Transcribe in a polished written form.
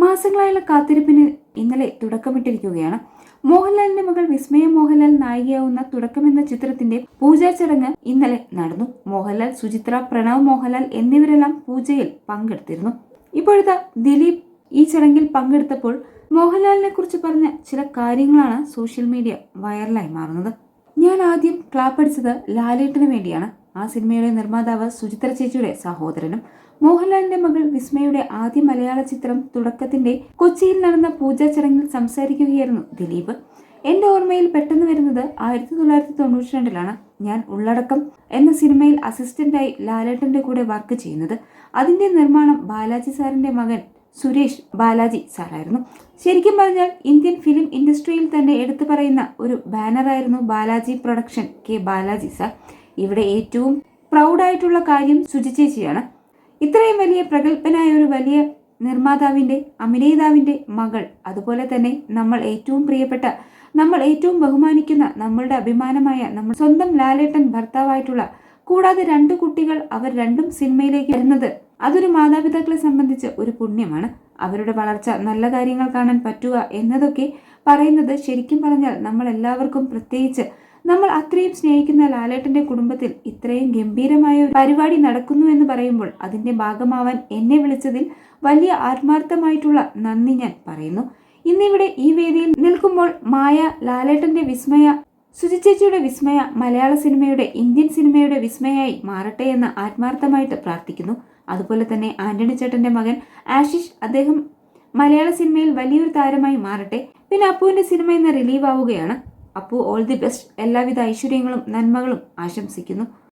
മാസങ്ങളായുള്ള കാത്തിരിപ്പിന് ഇന്നലെ തുടക്കമിട്ടിരിക്കുകയാണ്. മോഹൻലാലിന്റെ മകൾ വിസ്മയ മോഹൻലാൽ നായികയാവുന്ന തുടക്കം എന്ന ചിത്രത്തിന്റെ പൂജാ ചടങ്ങ് ഇന്നലെ നടന്നു. മോഹൻലാൽ, സുചിത്ര, പ്രണവ് മോഹൻലാൽ എന്നിവരെല്ലാം പൂജയിൽ പങ്കെടുത്തിരുന്നു. ഇപ്പോഴത്തെ ദിലീപ് ഈ ചടങ്ങിൽ പങ്കെടുത്തപ്പോൾ മോഹൻലാലിനെ കുറിച്ച് പറഞ്ഞ ചില കാര്യങ്ങളാണ് സോഷ്യൽ മീഡിയ വൈറലായി മാറുന്നത്. ഞാൻ ആദ്യം ക്ലാപ്പടിച്ചത് ലാലേട്ടന് വേണ്ടിയാണ്. ആ സിനിമയുടെ നിർമ്മാതാവ് സുചിത്ര ചേച്ചിയുടെ സഹോദരനും. മോഹൻലാലിന്റെ മകൾ വിസ്മയുടെ ആദ്യ മലയാള ചിത്രം തുടക്കത്തിന്റെ കൊച്ചിയിൽ നടന്ന പൂജാ ചടങ്ങിൽ സംസാരിക്കുകയായിരുന്നു ദിലീപ്. എന്റെ ഓർമ്മയിൽ പെട്ടെന്ന് വരുന്നത് 1992 ഞാൻ ഉള്ളടക്കം എന്ന സിനിമയിൽ അസിസ്റ്റന്റായി ലാലേട്ടന്റെ കൂടെ വർക്ക് ചെയ്യുന്നത്. അതിന്റെ നിർമ്മാണം ബാലാജി സാറിന്റെ മകൻ സുരേഷ് ബാലാജി സാറായിരുന്നു. ശരിക്കും പറഞ്ഞാൽ ഇന്ത്യൻ ഫിലിം ഇൻഡസ്ട്രിയിൽ തന്നെ എടുത്തു പറയുന്ന ഒരു ബാനറായിരുന്നു Balaji production K Balaji sir. ഇവിടെ ഏറ്റവും പ്രൗഡായിട്ടുള്ള കാര്യം സുജി ചേച്ചിയാണ്. ഇത്രയും വലിയ പ്രഗത്ഭനായ ഒരു വലിയ നിർമ്മാതാവിന്റെ അഭിനേതാവിന്റെ മകൾ, അതുപോലെ തന്നെ നമ്മൾ ഏറ്റവും പ്രിയപ്പെട്ട, നമ്മൾ ഏറ്റവും ബഹുമാനിക്കുന്ന, നമ്മളുടെ അഭിമാനമായ നമ്മൾ സ്വന്തം ലാലേട്ടൻ ഭർത്താവായിട്ടുള്ള, കൂടാതെ 2 കുട്ടികൾ, അവർ രണ്ടും സിനിമയിലേക്ക് വരുന്നത് അതൊരു മാതാപിതാക്കളെ സംബന്ധിച്ച് ഒരു പുണ്യമാണ്. അവരുടെ വളർച്ച, നല്ല കാര്യങ്ങൾ കാണാൻ പറ്റുക എന്നതൊക്കെ പറയുന്നത് ശരിക്കും പറഞ്ഞാൽ നമ്മൾ എല്ലാവർക്കും, പ്രത്യേകിച്ച് നമ്മൾ അത്രയും സ്നേഹിക്കുന്ന ലാലേട്ടന്റെ കുടുംബത്തിൽ ഇത്രയും ഗംഭീരമായ ഒരു പരിപാടി നടക്കുന്നു എന്ന് പറയുമ്പോൾ അതിന്റെ ഭാഗമാവാൻ എന്നെ വിളിച്ചതിൽ വലിയ ആത്മാർത്ഥമായിട്ടുള്ള നന്ദി ഞാൻ പറയുന്നു. ഇന്നിവിടെ ഈ വേദിയിൽ നിൽക്കുമ്പോൾ മായ, ലാലേട്ടന്റെ വിസ്മയ, സുജി ചേച്ചിയുടെ വിസ്മയ മലയാള സിനിമയുടെ, ഇന്ത്യൻ സിനിമയുടെ വിസ്മയായി മാറട്ടെ എന്ന് ആത്മാർത്ഥമായിട്ട് പ്രാർത്ഥിക്കുന്നു. അതുപോലെ തന്നെ ആന്റണി ചേട്ടന്റെ മകൻ ആശിഷ്, അദ്ദേഹം മലയാള സിനിമയിൽ വലിയൊരു താരമായി മാറട്ടെ. പിന്നെ അപ്പുവിന്റെ സിനിമ ഇന്ന് റിലീവ് ആവുകയാണ്. Appu, all the best. എല്ലാവിധ ഐശ്വര്യങ്ങളും നന്മകളും ആശംസിക്കുന്നു.